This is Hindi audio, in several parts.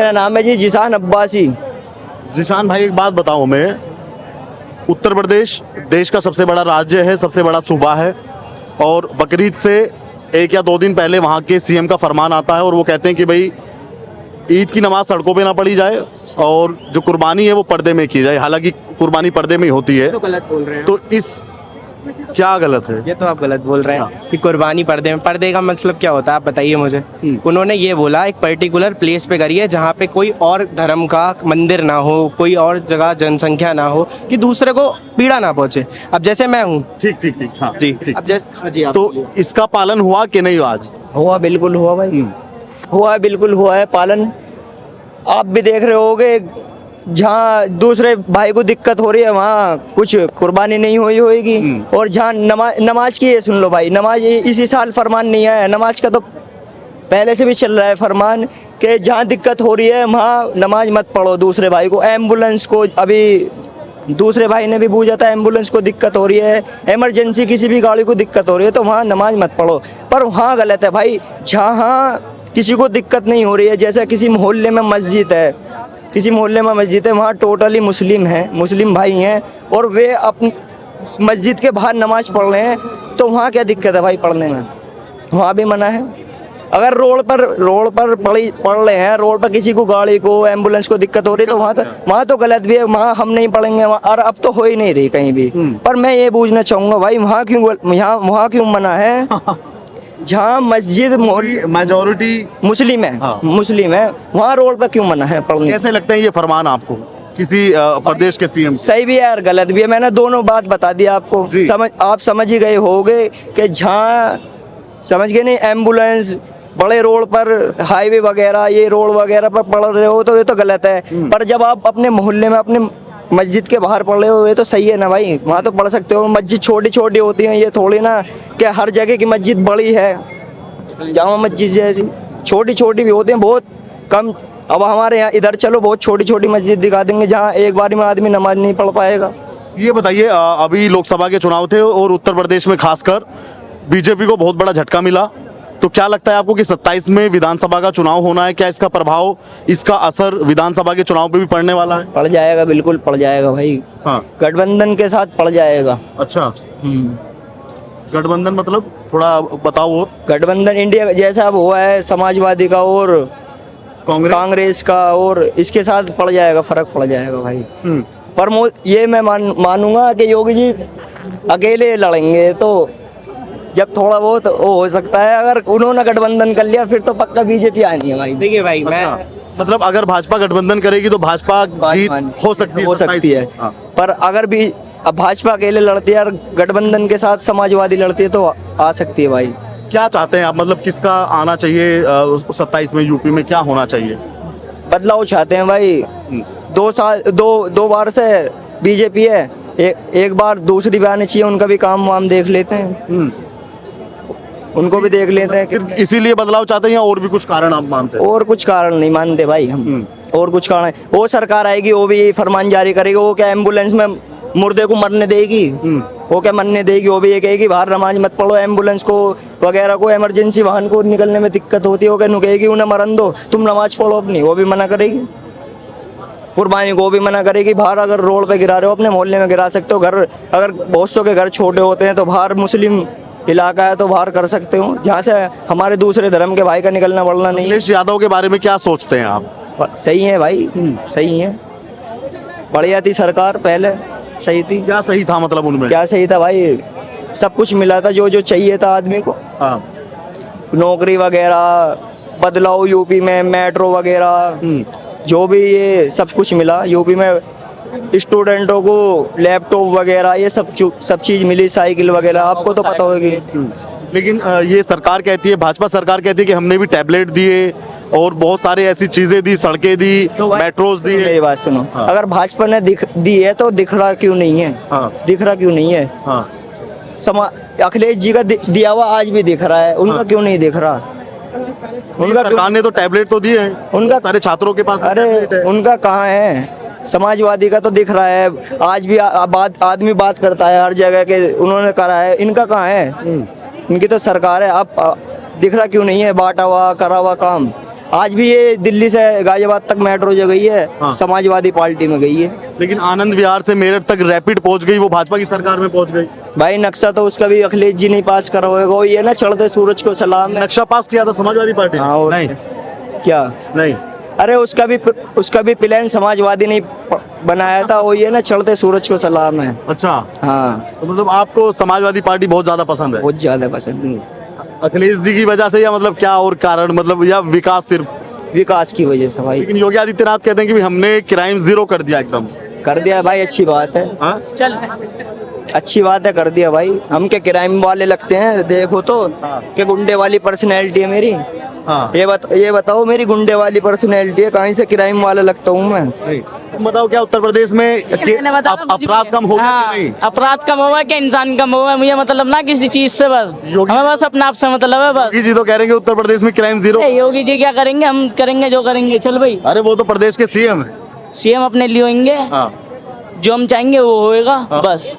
मेरा नाम है जी जिशान अब्बासी। जिशान भाई, एक बात बताओ हमें, उत्तर प्रदेश देश का सबसे बड़ा राज्य है, सबसे बड़ा सूबा है, और बकरीद से 1 या 2 दिन पहले वहाँ के सीएम का फरमान आता है और वो कहते हैं कि भाई ईद की नमाज सड़कों पे ना पढ़ी जाए और जो कुर्बानी है वो पर्दे में की जाए। हालांकि कुर्बानी पर्दे में ही होती है, तो गलत बोल रहे हैं। तो इस क्या गलत है? ये तो आप गलत बोल रहे हैं कि कुर्बानी पर्दे में, पर्दे का मतलब क्या होता है आप बताइए मुझे। उन्होंने ये बोला एक पर्टिकुलर प्लेस पे करिए जहाँ पे कोई और धर्म का मंदिर ना हो, कोई और जगह जनसंख्या ना हो, कि दूसरे को पीड़ा ना पहुंचे। अब जैसे मैं हूँ, ठीक ठीक ठीक, हाँ जी ठीक। अब जैसे हाँ जी, आप तो इसका पालन हुआ कि नहीं आज? हुआ, बिल्कुल हुआ भाई, हुआ है, बिल्कुल हुआ है पालन। आप भी देख रहे होगे जहाँ दूसरे भाई को दिक्कत हो रही है वहाँ कुछ कुर्बानी नहीं हुई होगी। और जहाँ नमाज की है, सुन लो भाई, नमाज इसी साल फरमान नहीं आया, नमाज का तो पहले से भी चल रहा है फरमान कि जहाँ दिक्कत हो रही है वहाँ नमाज मत पढ़ो दूसरे भाई को। एम्बुलेंस को अभी दूसरे भाई ने भी पूछा था, एम्बुलेंस को दिक्कत हो रही है, इमरजेंसी किसी भी गाड़ी को दिक्कत हो रही है तो वहाँ नमाज मत पढ़ो। पर वहाँ गलत है भाई, जहाँ किसी को दिक्कत नहीं हो रही है, जैसा किसी मोहल्ले में मस्जिद है, किसी मोहल्ले में मस्जिद है, वहाँ टोटली मुस्लिम हैं, मुस्लिम भाई हैं, और वे अपनी मस्जिद के बाहर नमाज पढ़ रहे हैं, तो वहाँ क्या दिक्कत है भाई पढ़ने में? वहाँ भी मना है। अगर रोड पर पढ़ रहे हैं, रोड पर किसी को गाड़ी को एम्बुलेंस को दिक्कत हो रही है तो वहाँ तो गलत भी है, वहाँ हम नहीं पढ़ेंगे वहाँ। और अब तो हो ही नहीं रही कहीं भी। पर मैं ये पूछना चाहूँगा भाई, वहाँ क्यों मना है? जहाँ मस्जिद मेजॉरिटी मुस्लिम है, हाँ। मुस्लिम है, वहाँ रोड पर क्यों मना है पढ़ने? कैसे लगता है ये फरमान आपको किसी प्रदेश के सीएम? सही भी है और गलत भी है, मैंने दोनों बात बता दी आपको, आप समझ ही गए होगे कि जहाँ समझ गए नहीं, एम्बुलेंस बड़े रोड पर, हाईवे वगैरह, ये रोड वगैरह पर पढ़ रहे हो तो ये तो गलत है। पर जब आप अपने मोहल्ले में अपने मस्जिद के बाहर पढ़ रहे हो ये तो सही है ना भाई, वहाँ तो पढ़ सकते हो। मस्जिद छोटी छोटी होती है, ये थोड़ी ना कि हर जगह की मस्जिद बड़ी है। जामा मस्जिद जैसी छोटी छोटी भी होती हैं, बहुत कम। अब हमारे यहाँ इधर चलो, बहुत छोटी छोटी मस्जिद दिखा देंगे जहाँ एक बार में आदमी नमाज नहीं पढ़ पाएगा। ये बताइए, अभी लोकसभा के चुनाव थे और उत्तर प्रदेश में खासकर बीजेपी को बहुत बड़ा झटका मिला, तो क्या लगता है आपको कि 27 में विधानसभा का चुनाव होना है, क्या इसका प्रभाव, इसका असर विधानसभा के चुनाव पे भी पड़ने वाला है? पड़ जाएगा, बिल्कुल पड़ जाएगा भाई। हाँ, गठबंधन के साथ पड़ जाएगा। अच्छा, गठबंधन मतलब थोड़ा बताओ। और गठबंधन इंडिया जैसा अब हुआ है समाजवादी का और कांग्रेस का, और इसके साथ पड़ जाएगा, फर्क पड़ जाएगा भाई। पर ये मैं मानूंगा कि योगी जी अकेले लड़ेंगे तो जब थोड़ा बहुत वो हो सकता है, अगर उन्होंने गठबंधन कर लिया फिर तो पक्का बीजेपी आनी है भाई। देखिए भाई, मैं मतलब अगर भाजपा गठबंधन करेगी तो भाजपा जीत हो सकती है। हाँ। पर अगर भी अब भाजपा अकेले लड़ती है और गठबंधन के साथ समाजवादी लड़ती है तो आ सकती है भाई। क्या चाहते हैं आप, मतलब किसका आना चाहिए 27 में? यूपी में क्या होना चाहिए? बदलाव चाहते हैं भाई। 2 बार से बीजेपी है, एक बार दूसरी भी आनी चाहिए, उनका भी काम वाम देख लेते हैं, उनको भी देख लेते हैं। सिर्फ इसीलिए बदलाव चाहते हैं या और भी कुछ कारण आप मानते हैं? और कुछ कारण नहीं मानते भाई हम, और कुछ कारण। वो सरकार आएगी, वो भी फरमान जारी करेगी, वो क्या एम्बुलेंस में मुर्दे को मरने देगी? वो क्या मरने देगी? वो भी ये कहेगी बाहर नमाज मत पढ़ो, एम्बुलेंस को वगैरह को, इमरजेंसी वाहन को निकलने में दिक्कत होती है, वो क्या नुकेगी उन्हें मरन दो, तुम नमाज पढ़ो अपनी, वो भी मना करेगी। कुर्बानी को भी मना करेगी, बाहर अगर रोड पे गिरा रहे हो अपने मोहल्ले में गिरा सकते हो। घर अगर बहुत सौ के घर छोटे होते हैं तो बाहर मुस्लिम इलाका है तो बाहर कर सकते हो, जहाँ से हमारे दूसरे धर्म के भाई का निकलना बढ़ना नहीं। अखिलेश यादव के बारे में क्या सोचते हैं आप? सही है भाई, सही है, बढ़िया थी सरकार पहले, सही थी। क्या सही था मतलब उनमें? क्या सही था भाई, सब कुछ मिला था जो चाहिए था आदमी को। हाँ। नौकरी वगैरह, बदलाव यूपी में, मेट्रो वगैरह, जो भी ये सब कुछ मिला यूपी में। स्टूडेंटों को लैपटॉप वगैरह ये सब चीज मिली, साइकिल वगैरह, आपको तो पता होगी। लेकिन ये सरकार कहती है, भाजपा सरकार कहती है कि हमने भी टैबलेट दिए और बहुत सारे ऐसी चीजें दी, सड़कें दी, मेट्रोज दी। मेरी बात सुनो, हाँ। अगर भाजपा ने दी है तो दिख रहा क्यों नहीं है? हाँ। दिख रहा क्यों नहीं है? हाँ। अखिलेश जी का दिया हुआ आज भी दिख रहा है, उनका क्यों नहीं दिख रहा? उनका सरकार ने तो टैबलेट तो दिए हैं, उनका सारे छात्रों के पास। अरे उनका कहाँ है? समाजवादी का तो दिख रहा है, आज भी आदमी बात करता है हर जगह के, उन्होंने करा है, इनका कहाँ है? इनकी तो सरकार है, अब दिख रहा क्यों नहीं है बांटा हुआ करा हुआ काम? आज भी ये दिल्ली से गाजियाबाद तक मेट्रो जो गई है हाँ। समाजवादी पार्टी में गई है। लेकिन आनंद विहार से मेरठ तक रैपिड पहुंच गई, वो भाजपा की सरकार में पहुंच गई। भाई नक्शा तो उसका भी अखिलेश जी नहीं पास करा होगा, वो ये ना चढ़ते सूरज को सलाम है। नक्शा पास किया था समाजवादी पार्टी ने? हाँ, और नहीं क्या? नहीं। अरे उसका भी प्लान समाजवादी ने बनाया था, वो ये ना चढ़ते सूरज को सलाम है। अच्छा, हाँ, तो मतलब आपको समाजवादी पार्टी बहुत ज्यादा पसंद है? बहुत ज्यादा पसंद। अखिलेश जी की वजह से, या मतलब क्या और कारण, मतलब या विकास सिर्फ? विकास की वजह से भाई। लेकिन योगी आदित्यनाथ कहते हैं कि भी हमने क्राइम जीरो कर दिया एकदम। कर दिया भाई, अच्छी बात है। हाँ? चल अच्छी बात है, कर दिया भाई। हम क्या क्राइम वाले लगते हैं? देखो तो हाँ। कि गुंडे वाली पर्सनैलिटी है मेरी। हाँ। ये बताओ मेरी गुंडे वाली पर्सनैलिटी है, कहीं से क्राइम वाला लगता हूँ मैं? नहीं। तुम बताओ, क्या उत्तर प्रदेश में मैंने बताया कुछ भी अपराध कम हो गया हाँ, कि नहीं? अपराध कम हुआ कि इंसान कम हुआ, मुझे मतलब ना किसी चीज से, बस योगी- हमें बस अपने आप से मतलब है बस। योगी जी तो कह रहे हैं कि उत्तर प्रदेश में क्राइम जीरो। योगी जी क्या करेंगे, हम करेंगे जो करेंगे। चल भाई, अरे वो तो प्रदेश के सीएम है। सीएम अपने लिए होंगे, हाँ। जो हम चाहेंगे वो होएगा बस।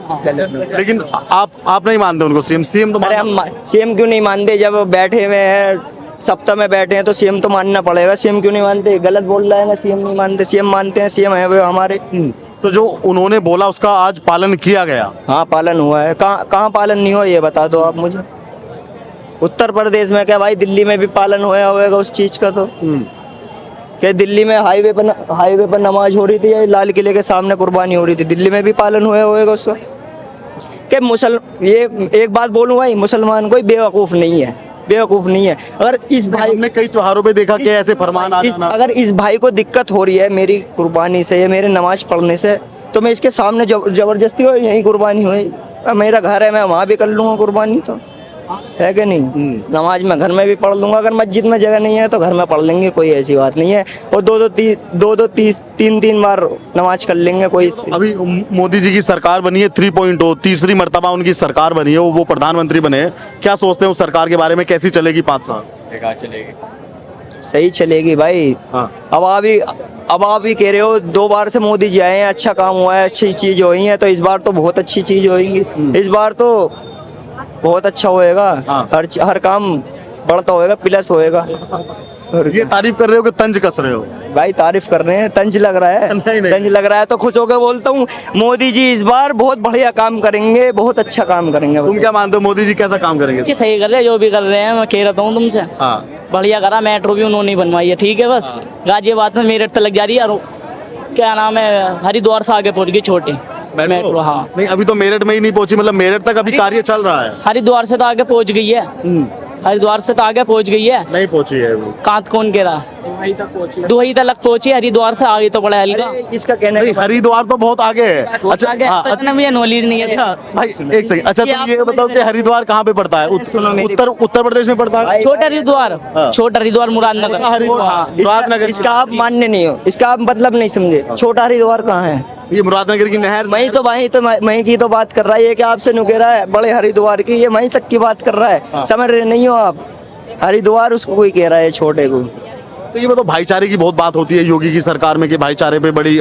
लेकिन आप नहीं मानते उनको सीएम? सीएम तो अरे हम सीएम क्यों नहीं मानते? जब बैठे हुए हैं सत्ता में बैठे हैं तो सीएम तो मानना पड़ेगा। सीएम क्यों नहीं मानते? गलत बोल रहा है ना, सीएम नहीं मानते। सीएम मानते हैं, सीएम है वो हमारे। तो जो उन्होंने बोला उसका आज पालन किया गया? हाँ, पालन हुआ है। कहाँ पालन नहीं हुआ ये बता दो आप मुझे। उत्तर प्रदेश में क्या भाई, दिल्ली में भी पालन होया होगा उस चीज का। तो क्या दिल्ली में हाईवे पर नमाज हो रही थी या लाल किले के सामने कुर्बानी हो रही थी? दिल्ली में भी पालन होया होगा उसका। कि ये एक बात बोलूं भाई, मुसलमान कोई बेवकूफ नहीं है, बेवकूफ नहीं है। अगर इस भाई हमने कई त्योहारों पे देखा कि ऐसे फरमान आ जाना। अगर इस भाई को दिक्कत हो रही है मेरी कुर्बानी से या मेरे नमाज पढ़ने से, तो मैं इसके सामने जबरदस्ती हो यही कुर्बानी हो। मेरा घर है, मैं वहाँ भी कर लूंगा कुर्बानी, तो है कि नहीं? नमाज मैं घर में भी पढ़ लूंगा। अगर मस्जिद में जगह नहीं है तो घर में पढ़ लेंगे, कोई ऐसी बात नहीं है। और दो तीन बार नमाज कर लेंगे, कोई अभी मोदी जी की सरकार बनी है 3.0, तीसरी मर्तबा उनकी सरकार बनी है, वो प्रधानमंत्री बने हैं। क्या सोचते हैं उस सरकार के बारे में? कैसी चलेगी 5 साल? सही चलेगी भाई। हाँ। अब आप भी कह रहे हो 2 बार से मोदी जी आए हैं, अच्छा काम हुआ है, अच्छी चीज हुई है, तो इस बार तो बहुत अच्छी चीज होगी। इस बार तो बहुत अच्छा होएगा। हाँ। हर काम बढ़ता होएगा, प्लस होएगा। और ये तारीफ कर रहे हो कि तंज कस रहे हो? भाई तारीफ कर रहे हैं, तंज लग रहा है। नहीं। तंज लग रहा है तो खुश होकर बोलता हूँ, मोदी जी इस बार बहुत बढ़िया काम करेंगे, बहुत अच्छा काम करेंगे। तुम क्या मानते हो, मोदी जी कैसा काम करेंगे? ये सही कर रहे हैं, जो भी कर रहे हैं। मैं कह रहा हूँ तुमसे, हाँ। बढ़िया करा। मेट्रो भी उन्होंने ही बनवाई है, ठीक है। बस गाजियाबाद में मेरठ तक लग जा रही है, और क्या नाम है, हरिद्वार से आगे पहुंच गई छोटे मेट्रो। हाँ, नहीं, अभी तो मेरठ में ही नहीं पहुंची, मतलब मेरठ तक अभी कार्य चल रहा है। हरिद्वार से तो आगे पहुंच गई है, हरिद्वार से तो आगे पहुंच गई है। नहीं पहुंची है वो। कांत कौन कह रहा? दुबई तक पहुंची, हरिद्वार से आगे तो बड़ा हल्का। अरे इसका कहना नहीं, हरिद्वार तो बहुत आगे है। अच्छा, आगे हाँ, तो इतना भी नॉलेज नहीं है। अच्छा भाई, एक सेकंड। अच्छा, तुम ये बताओ कि हरिद्वार कहाँ पे पड़ता है? उत्तर प्रदेश में पड़ता है। छोटा हरिद्वार, हाँ। छोटा हरिद्वार मुरादनगर। हरिद्वार मुरादनगर। इसका आप मान्य नहीं हो, इसका आप मतलब नहीं समझे। छोटा हरिद्वार कहाँ है? ये मुरादनगर की नहर। वहीं की तो बात कर रहा है। ये क्या आपसे नुके रहा है बड़े हरिद्वार की? ये वहीं तक की बात कर रहा है। समझ रहे नहीं हो आप? हरिद्वार उसको कोई कह रहा है छोटे को। तो ये बताओ, भाईचारे की बहुत बात होती है योगी की सरकार में कि भाईचारे पे बड़ी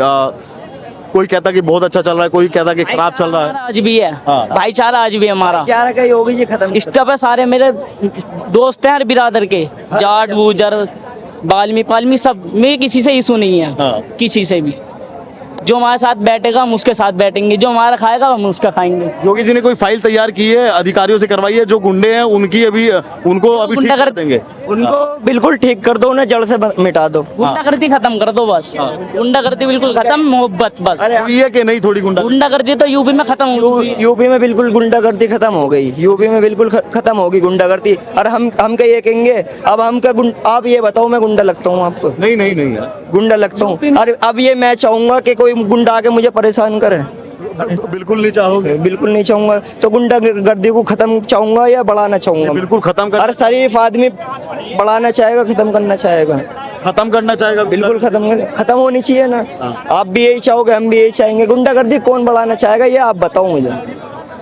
कोई कहता कि बहुत अच्छा चल रहा है, कोई कहता कि खराब चल रहा है। आज भी है हाँ। भाईचारा, आज भी है हमारा। भाईचारा का योगी जी खत्म। स्टॉप है, सारे मेरे दोस्त हैं हर बिरादर के, जाट गुजर बाल्मी पालमी सब। मेरे किसी से इशू नहीं है, हाँ। किसी से भी। जो हमारे साथ बैठेगा हम उसके साथ बैठेंगे, जो हमारा खाएगा हम उसका खाएंगे। योगी जी ने कोई फाइल तैयार की है, अधिकारियों से करवाई है? जो गुंडे हैं उनको अभी ठीक कर देंगे। उनको बिल्कुल ठीक कर दो ना, जड़ से मिटा दो। गुंडागर्दी खत्म कर दो बस। गुंडागर्दी बिल्कुल खत्म, मोहब्बत बस। हुई है कि नहीं थोड़ी गुंडागर्दी तो यूपी में खत्म हो चुकी है। यूपी में बिल्कुल गुंडागर्दी खत्म हो गई। यूपी में बिल्कुल खत्म होगी गुंडागर्दी। और हम क्या ये कहेंगे? अब हम क्या आप ये बताओ, मैं गुंडा लगता हूँ आपको? नहीं गुंडा लगता हूँ? और अब ये मैं चाहूंगा कि कोई गुंडा आके मुझे परेशान करे? बिल्कुल नहीं चाहोगे? बिल्कुल नहीं चाहूंगा। तो गुंडागर्दी को खत्म चाहूंगा या बढ़ाना चाहूंगा? बिल्कुल खत्म कर। हर शरीफ आदमी बढ़ाना चाहेगा, खत्म करना चाहेगा? खत्म करना चाहेगा। बिल्कुल खत्म होनी चाहिए ना। आप भी यही चाहोगे, हम भी यही चाहेंगे। गुंडागर्दी कौन बढ़ाना चाहेगा ये आप बताओ मुझे।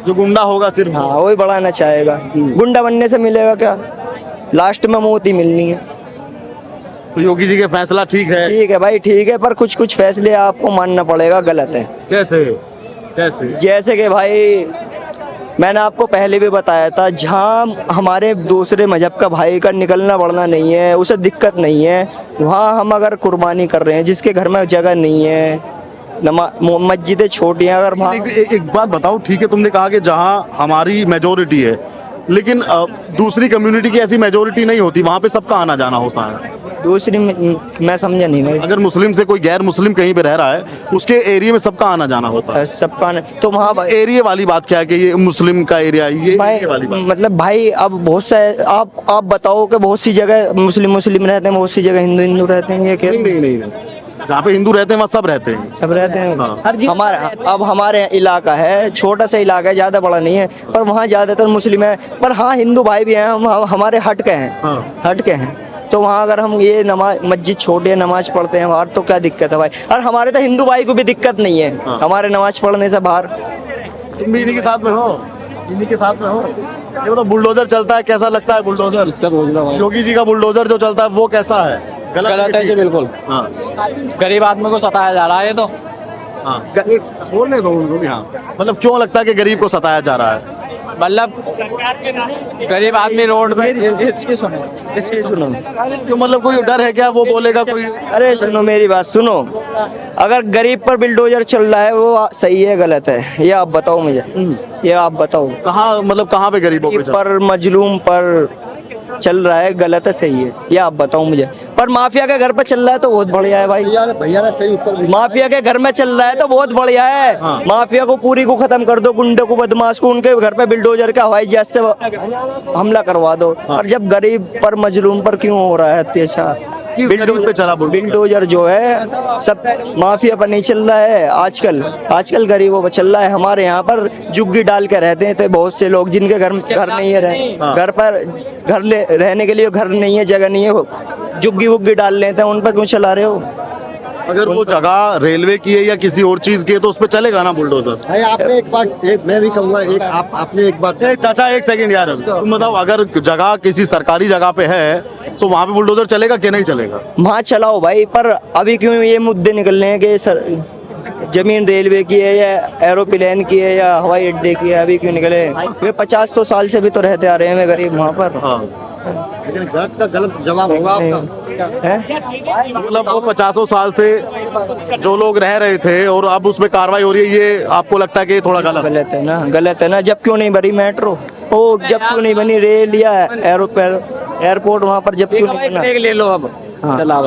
जो गुंडा होगा सिर्फ, हाँ, वही बढ़ाना चाहेगा। गुंडा बनने से मिलेगा क्या? लास्ट में मौत ही मिलनी है। तो योगी जी के फैसला ठीक है? ठीक है भाई, ठीक है, पर कुछ फैसले आपको मानना पड़ेगा गलत है। कैसे? जैसे कि भाई मैंने आपको पहले भी बताया था, जहाँ हमारे दूसरे मजहब का भाई का निकलना बढ़ना नहीं है, उसे दिक्कत नहीं है, वहाँ हम अगर कुर्बानी कर रहे हैं, जिसके घर में जगह नहीं है, मस्जिदें छोटी हैं, अगर वहाँ एक बात बताओ, ठीक है तुमने कहा कि जहाँ हमारी मेजोरिटी है, लेकिन दूसरी कम्युनिटी की ऐसी मेजोरिटी नहीं होती, वहाँ पे सबका आना जाना होता है। दूसरी मैं समझा नहीं भाई। अगर मुस्लिम से कोई गैर मुस्लिम कहीं पे रह रहा है, उसके एरिया में सबका आना जाना होता है। सबका तो वहाँ एरिया वाली बात क्या है कि ये मुस्लिम का एरिया है, ये भाई एरिया वाली बात। मतलब भाई अब बहुत से आप बताओ कि बहुत सी जगह मुस्लिम रहते हैं, बहुत सी जगह हिंदू रहते हैं, ये क्या नहीं, जहाँ पे हिंदू रहते हैं वहाँ सब रहते हैं। सब रहते हैं। हाँ। हमारे इलाका है, छोटा सा इलाका है, ज्यादा बड़ा नहीं है, पर वहाँ ज्यादातर मुस्लिम है, पर हाँ हिंदू भाई भी हैं, हमारे हट के हैं। हाँ। हट के हैं, तो वहाँ अगर हम ये नमाज मस्जिद छोटी है, नमाज पढ़ते हैं बाहर, तो क्या दिक्कत है भाई। और हमारे तो हिंदू भाई को भी दिक्कत नहीं है हाँ। हमारे नमाज पढ़ने से बाहर। तुम भी इन्हीं के साथ में हो, इन्हीं के साथ में हो। ये तो बुलडोजर चलता है, कैसा लगता है बुलडोजर? योगी जी का बुलडोजर जो चलता है वो कैसा है? गलत है जी, बिल्कुल। हाँ। गरीब आदमी को सताया जा रहा है ये तो। हाँ। बोलने दो उनको भी। हाँ, मतलब क्यों लगता है कि गरीब को सताया जा रहा है? मतलब गरीब आदमी रोड पे इसकी सुनो। क्यों, मतलब कोई डर है क्या, वो बोलेगा कोई? अरे सुनो मेरी बात सुनो, अगर गरीब पर बिल्डोजर चल रहा है वो सही है गलत है, ये आप बताओ मुझे, ये आप बताओ। कहाँ, मतलब कहाँ पे गरीबों पे पर मजलूम पर चल रहा है, गलत है सही है, ये आप बताओ मुझे। पर माफिया के घर पे चल रहा है तो बहुत बढ़िया है भाई। भैया ने सही उत्तर। माफिया के घर में चल रहा है तो बहुत बढ़िया है। हाँ। माफिया को पूरी को खत्म कर दो, गुंडे को, बदमाश को, उनके घर पे बिल्डोजर का हवाई जहाज से हमला करवा दो। और जब गरीब पर मजलूम पर क्यों हो रहा है अत्याचार? किस गरीब पे चला बिल्डोजर जो है सब माफिया पर नहीं चल रहा है आजकल गरीबों पर चल रहा है। हमारे यहाँ पर जुग्गी डाल के रहते हैं तो बहुत से लोग जिनके घर नहीं है, घर पर रहने के लिए घर नहीं है, जगह नहीं है, जुग्गी वुग्गी डाल लेते हैं, उन पर क्यों चला रहे हो? अगर वो जगह रेलवे की है या किसी और चीज की है तो उस पे चलेगा ना बुलडोजर? भाई आपने एक बात, मैं भी कहूँगा, आपने एक बात। चाचा एक सेकंड यार, तुम बताओ, अगर जगह किसी सरकारी जगह पे है तो वहाँ पे बुलडोजर चलेगा कि नहीं चलेगा? वहाँ चलाओ भाई, पर अभी क्यों ये मुद्दे निकल रहे हैं कि जमीन रेलवे की है या एरोप्लेन की है या हवाई अड्डे की है, अभी क्यों निकले? वे 50-100 साल से भी तो रहते आ रहे हैं गरीब वहाँ पर। लेकिन गलत का गलत जवाब होगा आपका। मतलब वो 50 साल से जो लोग रह रहे थे और अब उसमें कार्रवाई हो रही है, ये आपको लगता है कि थोड़ा गलत है ना? गलत है ना। जब क्यों नहीं बनी मेट्रो, ओ जब क्यों नहीं बनी रेल या एयरपोर्ट, वहाँ पर जब क्यों नहीं बना? ले लो अब। हाँ। चलाओ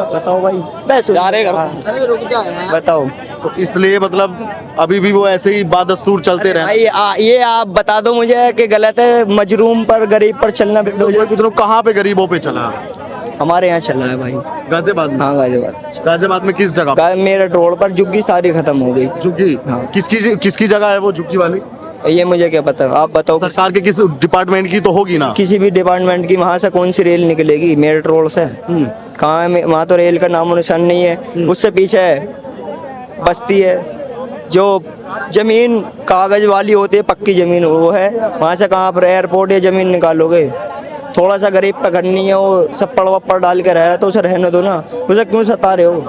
बताओ भाई, बस बताओ। तो इसलिए मतलब अभी भी वो ऐसे ही बादस्तूर चलते रहे। भाई ये आप बता दो मुझे कि गलत है मजलूम पर, गरीब पर चलना बिल्डोजर? कहाँ पे गरीबों पे चला? हमारे यहाँ चला है भाई, गाजियाबाद में। हाँ गाजियाबाद। गाजियाबाद में किस जगह? मेरठ रोड पर जुग्गी सारी खत्म हो गई। झुग्गी? हाँ। किसकी जगह है वो झुग्गी वाली? ये मुझे क्या पता, आप बताओ। सरकार के किस डिपार्टमेंट की तो होगी ना? किसी भी डिपार्टमेंट की। वहाँ से कौन सी रेल निकलेगी मेरठ रोड से? कहाँ है? वहाँ तो रेल का नामो निशान नहीं है। उससे पीछे बस्ती है, जो जमीन कागज वाली होती है, पक्की जमीन वो है। वहाँ से कहाँ पर एयरपोर्ट या जमीन निकालोगे? थोड़ा सा गरीब का घर नहीं है, वो सप्पड़ वप्पड़ डाल के रह रहा है, तो उसे रहने दो ना, उसे क्यों सता रहे हो?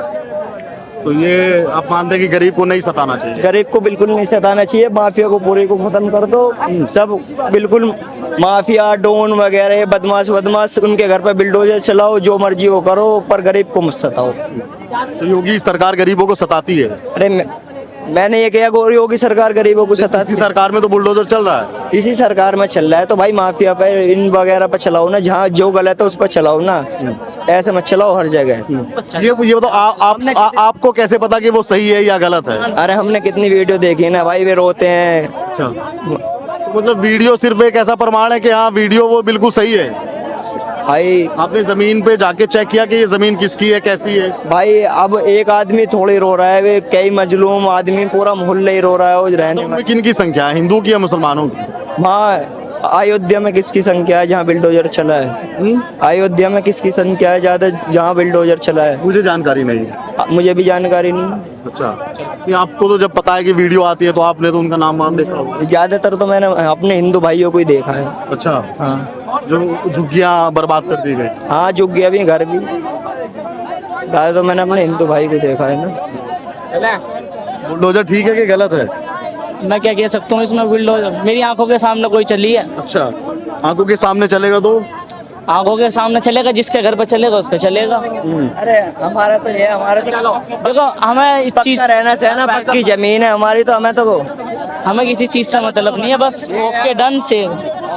तो ये आप मानते हैं कि गरीब को नहीं सताना चाहिए? गरीब को बिल्कुल नहीं सताना चाहिए। माफिया को पूरे को खत्म कर दो, सब बिल्कुल माफिया डॉन वगैरह बदमाश उनके घर पर बिल्डोजर चलाओ, जो मर्जी हो करो, पर गरीब को मत सताओ। तो योगी सरकार गरीबों को सताती है? अरे मैंने ये कहा योगी सरकार गरीबों को सताती इसी सरकार में तो बुलडोजर चल रहा है। इसी सरकार में चल रहा है, तो भाई माफिया पे इन वगैरह पे चलाओ ना, जहाँ जो गलत है उस पर चलाओ ना, ऐसे मत चलाओ हर जगह। ये बताओ, आपको कैसे पता कि वो सही है या गलत है? अरे हमने कितनी वीडियो देखी है ना भाई, वे रोते हैं। अच्छा, तो मतलब वीडियो सिर्फ एक ऐसा प्रमाण है कि हाँ वीडियो वो बिल्कुल सही है? भाई आपने जमीन पे जाके चेक किया कि ये जमीन किसकी है, कैसी है? भाई अब एक आदमी थोड़ी रो रहा है, वे कई मजलूम आदमी, पूरा मोहल्ला ही रो रहा है। वो रहने में किन की संख्या है, हिंदू की या मुसलमानों की? वहाँ अयोध्या में किसकी संख्या है जहाँ बिल्डोजर चला है? अयोध्या में किसकी संख्या है ज्यादा जहाँ बिल्डोजर चला है? मुझे जानकारी नहीं। मुझे भी जानकारी नहीं। अच्छा, ये आपको तो जब पता है कि वीडियो आती है तो आपने तो उनका नाम देखा होगा? ज्यादातर तो मैंने अपने हिंदू भाइयों को ही देखा है। अच्छा, हाँ, जो झुग्गियाँ बर्बाद कर दी गई। हाँ झुग्गियाँ भी, घर भी। ज्यादा तो मैंने अपने हिंदू भाई को देखा है ना। बुलडोजर ठीक है कि गलत है? मैं क्या कह सकता हूँ इसमें, बुलडोजर मेरी आंखों के सामने कोई चली है। अच्छा, आंखों के सामने चलेगा तो आंखों के सामने चलेगा, जिसके घर पर चलेगा उसका चलेगा। अरे हमारा तो ये हमारा तो देखो हमें इस चीज, पक्का रहना चाहिए ना, पक्की जमीन है हमारी, तो हमें तो हमें किसी चीज से मतलब नहीं है, बस ओके डन से